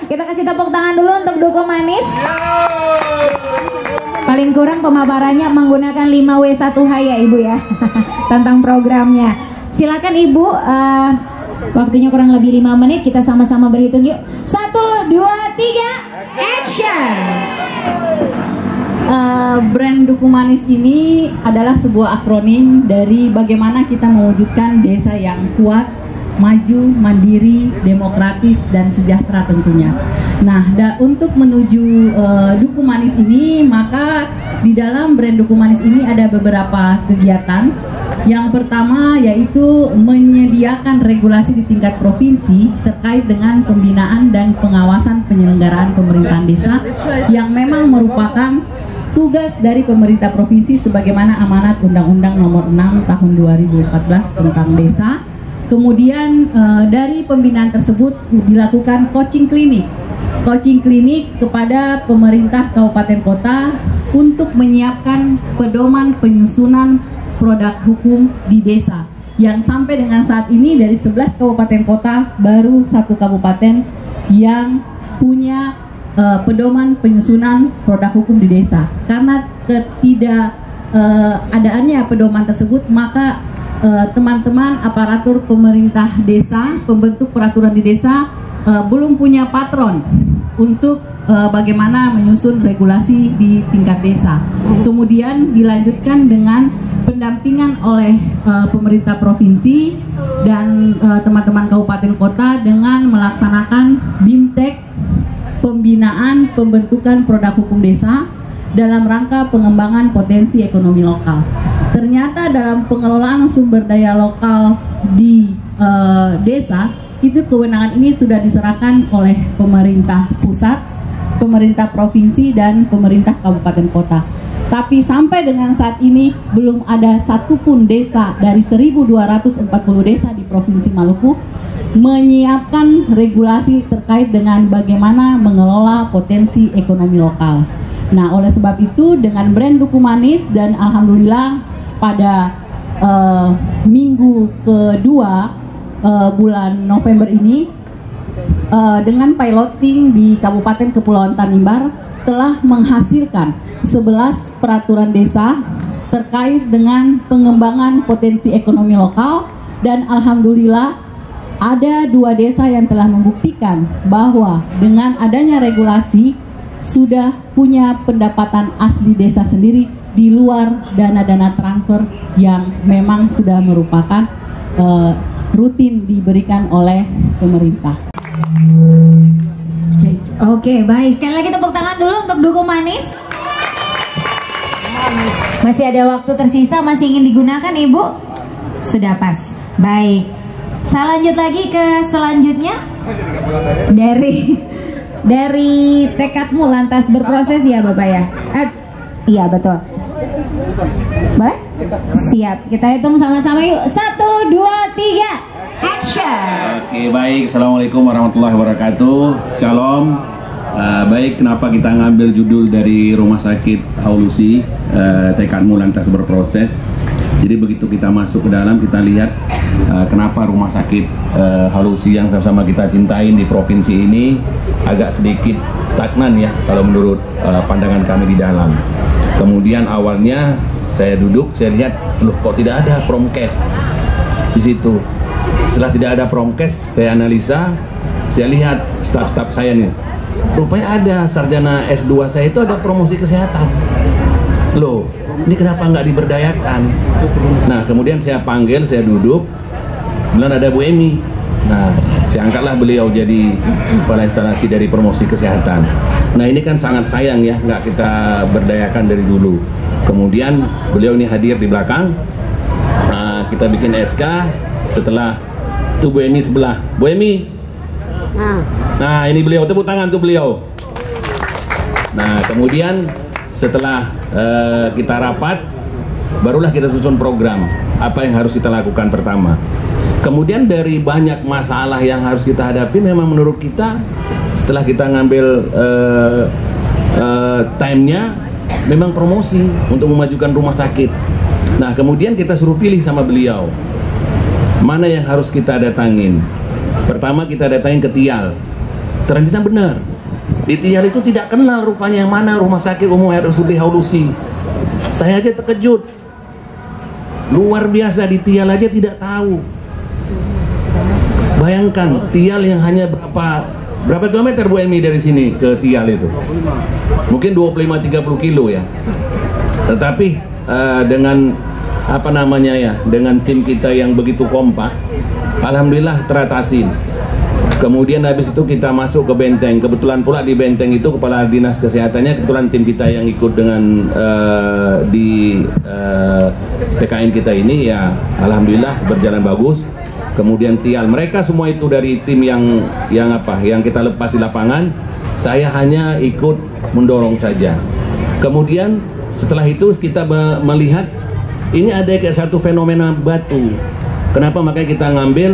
Kita kasih tepuk tangan dulu untuk Duku Manis. Paling kurang pemaparannya menggunakan 5W1H ya Ibu ya. Tentang programnya. Silakan Ibu, waktunya kurang lebih 5 menit. Kita sama-sama berhitung yuk. 1, 2, 3, action. Brand Duku Manis ini adalah sebuah akronim dari bagaimana kita mewujudkan desa yang kuat, maju, mandiri, demokratis, dan sejahtera tentunya. Nah, untuk menuju Duku Manis ini, maka di dalam brand Duku Manis ini ada beberapa kegiatan. Yang pertama yaitu menyediakan regulasi di tingkat provinsi terkait dengan pembinaan dan pengawasan penyelenggaraan pemerintahan desa yang memang merupakan tugas dari pemerintah provinsi sebagaimana amanat Undang-Undang Nomor 6 Tahun 2014 tentang desa. Kemudian dari pembinaan tersebut dilakukan coaching klinik kepada pemerintah kabupaten kota untuk menyiapkan pedoman penyusunan produk hukum di desa. Yang sampai dengan saat ini dari 11 kabupaten kota baru 1 kabupaten yang punya pedoman penyusunan produk hukum di desa. Karena ketidakadaannya pedoman tersebut, maka teman-teman aparatur pemerintah desa, pembentuk peraturan di desa belum punya patron untuk bagaimana menyusun regulasi di tingkat desa. Kemudian dilanjutkan dengan pendampingan oleh pemerintah provinsi dan teman-teman kabupaten kota dengan melaksanakan BIMTEK, pembinaan pembentukan produk hukum desa dalam rangka pengembangan potensi ekonomi lokal. Ternyata dalam pengelolaan sumber daya lokal di desa, itu kewenangan ini sudah diserahkan oleh pemerintah pusat, pemerintah provinsi, dan pemerintah kabupaten kota. Tapi sampai dengan saat ini belum ada satupun desa dari 1.240 desa di Provinsi Maluku menyiapkan regulasi terkait dengan bagaimana mengelola potensi ekonomi lokal. Nah, oleh sebab itu dengan brand Duku Manis dan alhamdulillah pada minggu kedua bulan November ini dengan piloting di Kabupaten Kepulauan Tanimbar telah menghasilkan 11 peraturan desa terkait dengan pengembangan potensi ekonomi lokal, dan alhamdulillah ada 2 desa yang telah membuktikan bahwa dengan adanya regulasi sudah punya pendapatan asli desa sendiri di luar dana-dana transfer yang memang sudah merupakan rutin diberikan oleh pemerintah. Oke, baik. Sekali lagi tepuk tangan dulu untuk Duku Manis. Masih ada waktu tersisa, masih ingin digunakan Ibu? Sudah pas. Baik. Saya lanjut lagi ke selanjutnya. Dari tekadmu lantas berproses ya Bapak ya? Iya betul. Boleh? Siap. Kita hitung sama-sama yuk. 1, 2, 3. Action. Oke, baik. Assalamualaikum warahmatullahi wabarakatuh. Shalom. Baik, kenapa kita ngambil judul dari Rumah Sakit Haulusi, tekadmu lantas berproses. Jadi begitu kita masuk ke dalam, kita lihat kenapa Rumah Sakit Haulusi yang sama-sama kita cintain di provinsi ini agak sedikit stagnan ya, kalau menurut pandangan kami di dalam. Kemudian awalnya saya duduk, saya lihat, loh kok tidak ada promkes di situ. Setelah tidak ada promkes, saya analisa, saya lihat staf-staf saya nih, rupanya ada sarjana S2 saya itu ada promosi kesehatan. Loh, ini kenapa nggak diberdayakan? Nah, kemudian saya panggil, saya duduk, kemudian ada Bu Emi. Nah, saya angkatlah beliau jadi kepala instalasi dari promosi kesehatan. Nah, ini kan sangat sayang ya, nggak kita berdayakan dari dulu. Kemudian beliau ini hadir di belakang. Nah, kita bikin SK. Setelah itu Bu Emi sebelah. Bu Emi. Nah, ini beliau, tepuk tangan tuh beliau. Nah, kemudian setelah kita rapat, barulah kita susun program apa yang harus kita lakukan pertama. Kemudian dari banyak masalah yang harus kita hadapi, memang menurut kita setelah kita ngambil time-nya, memang promosi untuk memajukan rumah sakit. Nah, kemudian kita suruh pilih sama beliau mana yang harus kita datangin. Pertama kita datangin ke Tial. Ternyata benar. Di Tial itu tidak kenal rupanya yang mana rumah sakit umum RSUD Haulusi. Saya aja terkejut. Luar biasa, di Tial aja tidak tahu. Bayangkan, Tial yang hanya berapa kilometer Bu Elmi dari sini ke Tial itu? Mungkin 25-30 kilo ya. Tetapi dengan apa namanya ya, dengan tim kita yang begitu kompak, alhamdulillah teratasin. Kemudian habis itu kita masuk ke Benteng. Kebetulan pula di Benteng itu kepala dinas kesehatannya kebetulan tim kita yang ikut dengan di PKN kita ini ya, alhamdulillah berjalan bagus. Kemudian Tial, mereka semua itu dari tim yang kita lepas di lapangan. Saya hanya ikut mendorong saja. Kemudian setelah itu kita melihat ini ada kayak satu fenomena batu. Kenapa makanya kita ngambil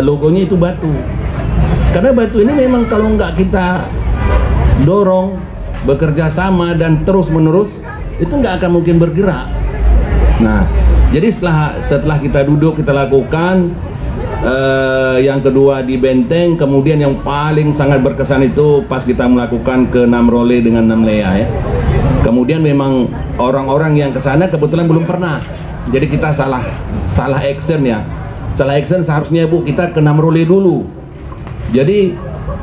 logonya itu batu? Karena batu ini memang kalau nggak kita dorong, bekerja sama dan terus menerus, itu nggak akan mungkin bergerak. Nah, jadi setelah kita duduk kita lakukan yang kedua di Benteng, kemudian yang paling sangat berkesan itu pas kita melakukan ke Namrole dengan Namlea ya. Kemudian memang orang-orang yang ke sana kebetulan belum pernah. Jadi kita salah action ya. Salah action, seharusnya Bu kita ke Namrole dulu. Jadi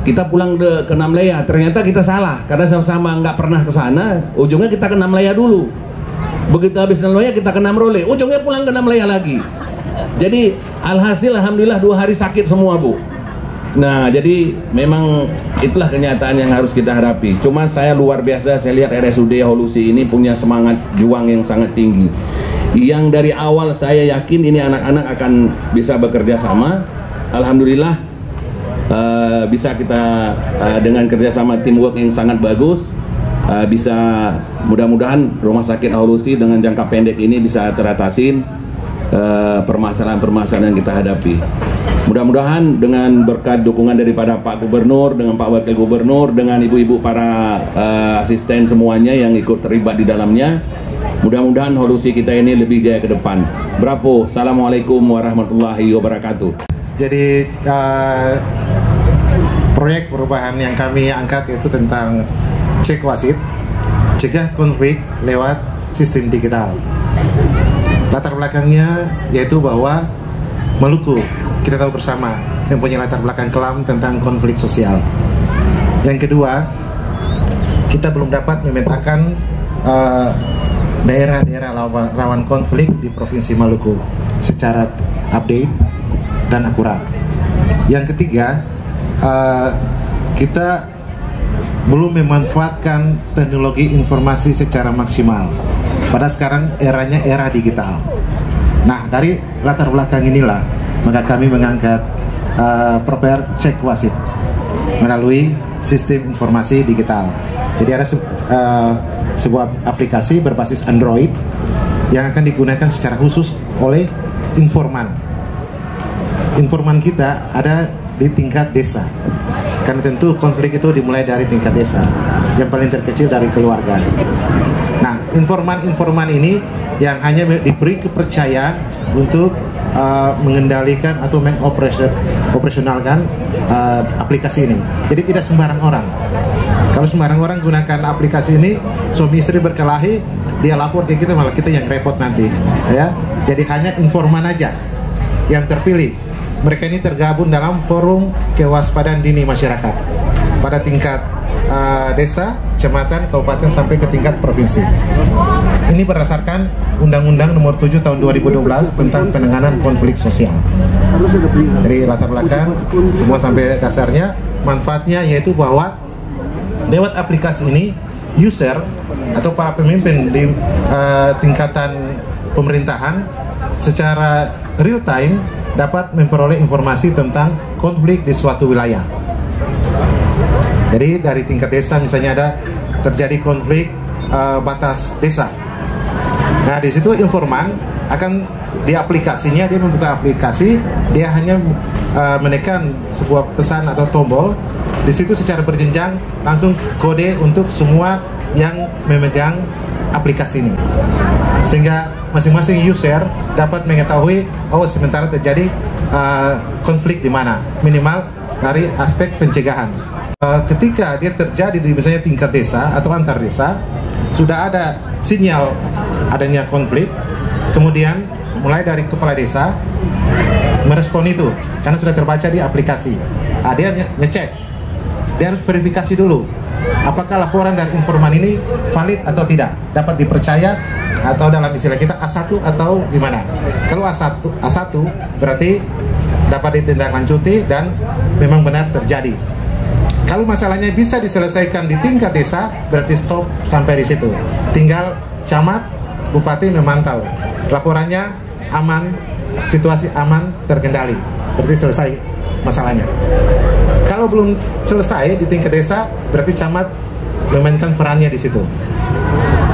kita pulang ke Namlea, ternyata kita salah karena sama-sama nggak pernah ke sana. Ujungnya kita ke Namlea dulu. Begitu habis Namlea kita ke Namrole, ujungnya pulang ke Namlea lagi. Jadi alhasil alhamdulillah 2 hari sakit semua Bu. Nah, jadi memang itulah kenyataan yang harus kita hadapi. Cuma saya luar biasa, saya lihat RSUD Haulusi ini punya semangat juang yang sangat tinggi. Yang dari awal saya yakin ini anak-anak akan bisa bekerja sama. Alhamdulillah bisa kita dengan kerjasama teamwork yang sangat bagus, bisa mudah-mudahan Rumah Sakit Haulusi dengan jangka pendek ini bisa teratasin permasalahan-permasalahan yang kita hadapi. Mudah-mudahan dengan berkat dukungan daripada Pak Gubernur, dengan Pak Wakil Gubernur, dengan ibu-ibu para asisten semuanya yang ikut terlibat di dalamnya, mudah-mudahan Haulusi kita ini lebih jaya ke depan. Bravo, Assalamualaikum warahmatullahi wabarakatuh. Jadi proyek perubahan yang kami angkat itu tentang cek wasit, cegah konflik lewat sistem digital. Latar belakangnya yaitu bahwa Maluku, kita tahu bersama, mempunyai latar belakang kelam tentang konflik sosial. Yang kedua, kita belum dapat memetakan daerah-daerah rawan konflik di Provinsi Maluku secara update dan akurat. Yang ketiga, kita belum memanfaatkan teknologi informasi secara maksimal. Pada sekarang eranya era digital. Nah, dari latar belakang inilah maka kami mengangkat Proper Cek Wasit melalui sistem informasi digital. Jadi ada sebuah aplikasi berbasis Android yang akan digunakan secara khusus oleh informan. Informan kita ada di tingkat desa. Karena tentu konflik itu dimulai dari tingkat desa, yang paling terkecil dari keluarga. Nah, informan-informan ini yang hanya diberi kepercayaan untuk mengendalikan atau mengoperasionalkan aplikasi ini. Jadi tidak sembarang orang. Kalau sembarang orang gunakan aplikasi ini, suami istri berkelahi, dia lapor ke kita, malah kita yang repot nanti. Ya, jadi hanya informan aja yang terpilih. Mereka ini tergabung dalam forum kewaspadaan dini masyarakat pada tingkat desa, kecamatan, kabupaten sampai ke tingkat provinsi. Ini berdasarkan Undang-Undang Nomor 7 Tahun 2012 tentang penanganan konflik sosial. Dari latar belakang semua sampai dasarnya, manfaatnya yaitu bahwa lewat aplikasi ini user atau para pemimpin di tingkatan pemerintahan secara real time dapat memperoleh informasi tentang konflik di suatu wilayah. Jadi dari tingkat desa misalnya ada terjadi konflik batas desa. Nah, di situ informan akan di aplikasinya, dia membuka aplikasi, dia hanya menekan sebuah pesan atau tombol. Di situ secara berjenjang langsung kode untuk semua yang memegang aplikasi ini, sehingga masing-masing user dapat mengetahui, oh sementara terjadi konflik di mana. Minimal dari aspek pencegahan. Ketika dia terjadi di misalnya tingkat desa atau antar desa, sudah ada sinyal adanya konflik, kemudian mulai dari kepala desa merespon itu karena sudah terbaca di aplikasi. Dia ngecek, dia harus verifikasi dulu apakah laporan dan informan ini valid atau tidak, dapat dipercaya atau dalam istilah kita A1 atau gimana. Kalau A1 berarti dapat ditindaklanjuti dan memang benar terjadi. Kalau masalahnya bisa diselesaikan di tingkat desa, berarti stop sampai di situ. Tinggal camat, bupati memantau laporannya aman, situasi aman, terkendali, berarti selesai masalahnya. Kalau belum selesai di tingkat desa, berarti camat memainkan perannya di situ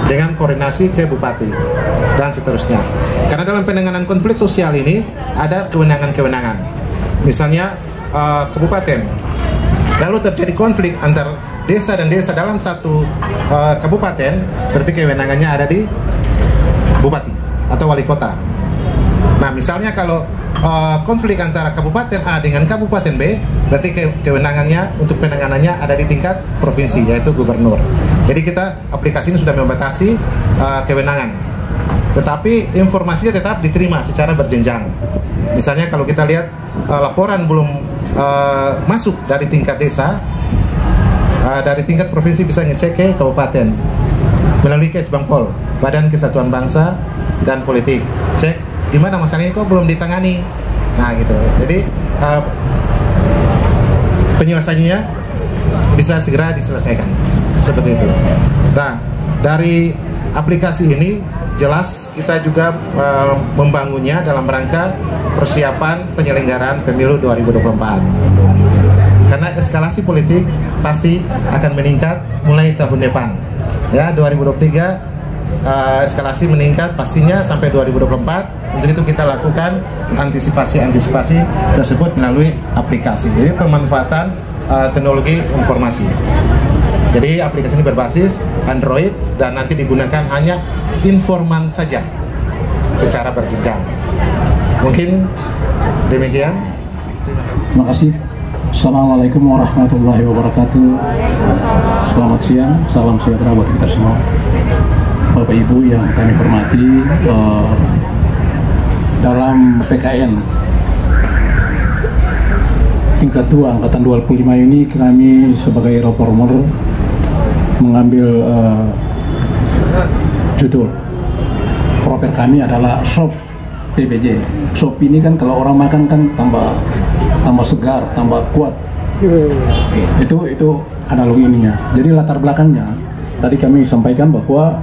dengan koordinasi ke bupati dan seterusnya. Karena dalam penanganan konflik sosial ini ada kewenangan-kewenangan. Misalnya kabupaten, kalau terjadi konflik antar desa dan desa dalam satu kabupaten, berarti kewenangannya ada di bupati atau wali kota. Nah, misalnya kalau konflik antara kabupaten A dengan kabupaten B, berarti kewenangannya untuk penanganannya ada di tingkat provinsi, yaitu gubernur. Jadi kita aplikasi ini sudah membatasi kewenangan, tetapi informasinya tetap diterima secara berjenjang. Misalnya kalau kita lihat laporan belum masuk dari tingkat desa, dari tingkat provinsi bisa ngecek ke kabupaten melalui Kesbangpol, Badan Kesatuan Bangsa dan Politik. Cek gimana masalahnya kok belum ditangani. Nah gitu. Jadi penyelesaiannya bisa segera diselesaikan seperti itu. Nah, dari aplikasi ini jelas kita juga membangunnya dalam rangka persiapan penyelenggaraan pemilu 2024. Karena eskalasi politik pasti akan meningkat mulai tahun depan. Ya, 2023 eskalasi meningkat pastinya sampai 2024. Untuk itu kita lakukan antisipasi tersebut melalui aplikasi. Jadi pemanfaatan teknologi informasi. Jadi aplikasi ini berbasis Android dan nanti digunakan hanya informan saja secara berjenjang. Mungkin demikian. Terima kasih. Assalamualaikum warahmatullahi wabarakatuh. Selamat siang, salam sejahtera buat kita semua. Bapak Ibu yang kami hormati, dalam PKN tingkat 2 angkatan 25 ini kami sebagai reformer mengambil judul proper kami adalah SOP PBJ. SOP ini kan kalau orang makan kan tambah segar, tambah kuat. Itu analogi ininya. Jadi latar belakangnya tadi kami sampaikan bahwa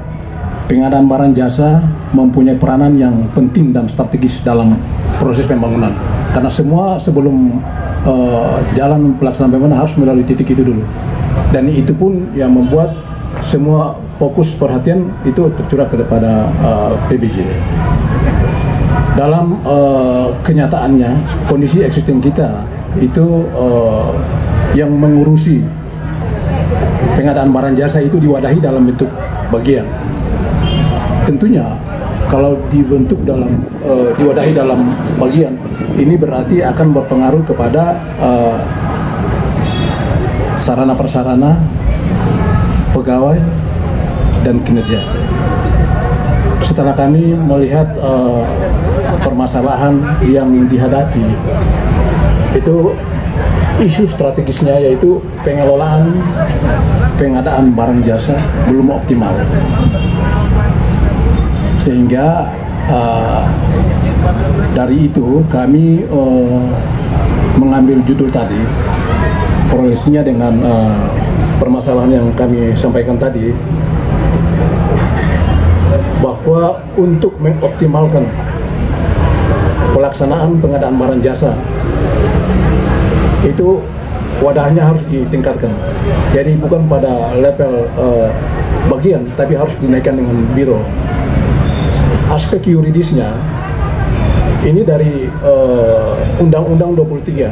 pengadaan barang jasa mempunyai peranan yang penting dan strategis dalam proses pembangunan. Karena semua sebelum jalan pelaksanaan pembangunan harus melalui titik itu dulu. Dan itu pun yang membuat semua fokus perhatian itu tercurah kepada PBJ. Dalam kenyataannya kondisi existing kita itu yang mengurusi pengadaan barang jasa itu diwadahi dalam bentuk bagian. Tentunya kalau dibentuk diwadahi dalam bagian, ini berarti akan berpengaruh kepada sarana prasarana pegawai dan kinerja. Setelah kami melihat permasalahan yang dihadapi, itu isu strategisnya yaitu pengelolaan pengadaan barang jasa belum optimal, sehingga dari itu kami mengambil judul tadi, korelasinya dengan permasalahan yang kami sampaikan tadi, bahwa untuk mengoptimalkan pelaksanaan pengadaan barang jasa itu wadahnya harus ditingkatkan. Jadi bukan pada level bagian, tapi harus dinaikkan dengan biro. Aspek yuridisnya ini dari Undang-Undang 23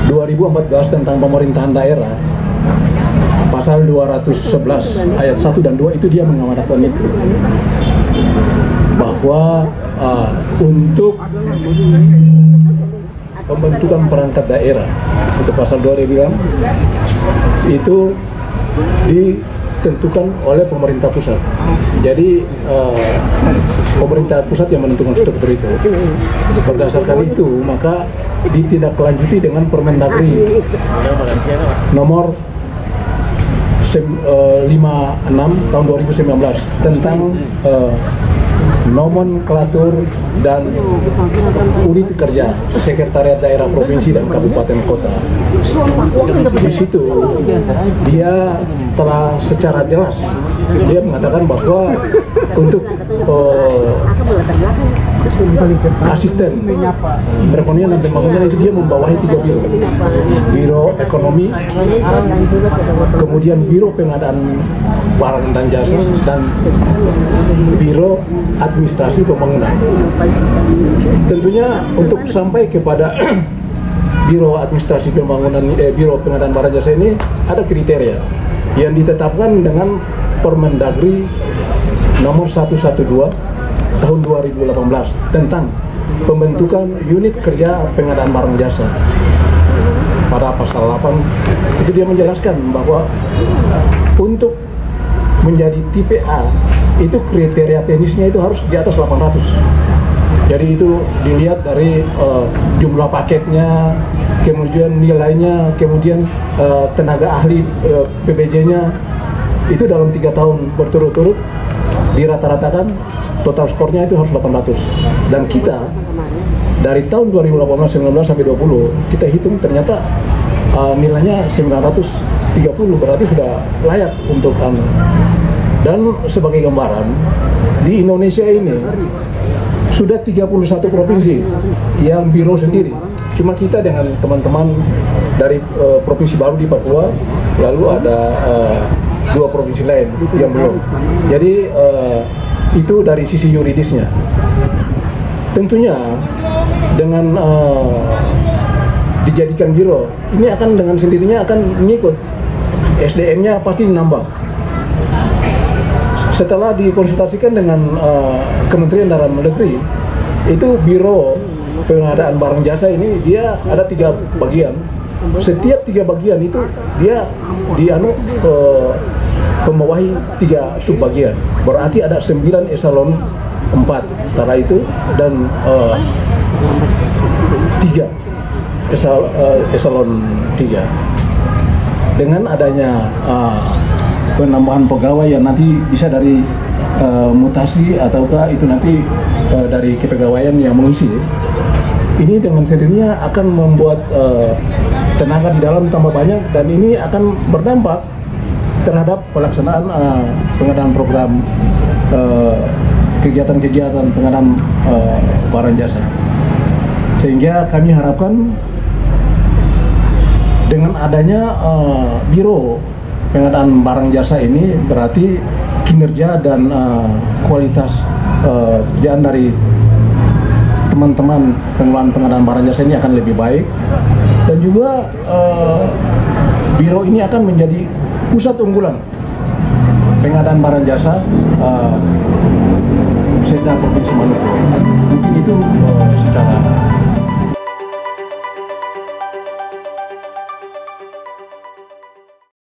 2014 tentang pemerintahan daerah, pasal 211 ayat 1 dan 2 itu dia mengamanatkan itu, bahwa untuk pembentukan perangkat daerah, itu pasal 2 dia bilang itu ditentukan oleh pemerintah pusat. Jadi pemerintah pusat yang menentukan struktur itu. Berdasarkan itu maka ditindaklanjuti dengan Permendagri nomor 56 tahun 2019 tentang nomenklatur dan unit kerja sekretariat daerah provinsi dan kabupaten kota. Di situ dia telah secara jelas dia mengatakan bahwa untuk asisten perekonomian dan pembangunan itu dia membawahi 3 biro. Biro ekonomi, kemudian biro pengadaan barang dan jasa, dan biro administrasi pembangunan. Tentunya untuk sampai kepada biro administrasi pembangunan, biro pengadaan barang jasa ini ada kriteria yang ditetapkan dengan Permendagri nomor 112 tahun 2018 tentang pembentukan unit kerja pengadaan barang jasa. Pada pasal 8 itu dia menjelaskan bahwa untuk menjadi tipe A itu kriteria teknisnya itu harus di atas 800. Jadi itu dilihat dari jumlah paketnya, kemudian nilainya, kemudian tenaga ahli PBJ-nya. Itu dalam 3 tahun berturut-turut dirata-ratakan total skornya itu harus 800. Dan kita dari tahun 2018, 19 sampai 20 kita hitung ternyata nilainya 930, berarti sudah layak untuk dan sebagai gambaran di Indonesia ini sudah 31 provinsi yang biro sendiri. Cuma kita dengan teman-teman dari provinsi baru di Papua, lalu ada 2 provinsi lain yang belum. Jadi itu dari sisi yuridisnya. Tentunya dengan dijadikan biro, ini akan dengan sendirinya akan mengikut SDM-nya pasti nambah. Setelah dikonsultasikan dengan Kementerian Dalam Negeri, itu biro pengadaan barang jasa ini dia ada 3 bagian. Setiap 3 bagian itu dia membawahi 3 subbagian. Berarti ada 9 eselon 4 setelah itu dan 3 eselon 3. Dengan adanya penambahan pegawai yang nanti bisa dari mutasi ataukah itu nanti dari kepegawaian yang mengisi, ini dengan sendirinya akan membuat tenaga di dalam tambah banyak, dan ini akan berdampak terhadap pelaksanaan pengadaan program kegiatan-kegiatan pengadaan barang jasa. Sehingga kami harapkan dengan adanya biro pengadaan barang jasa ini berarti kinerja dan kualitas kerjaan dari teman-teman pengadaan barang jasa ini akan lebih baik, dan juga biro ini akan menjadi pusat unggulan pengadaan barang jasa secara provinsi Maluku. Mungkin itu secara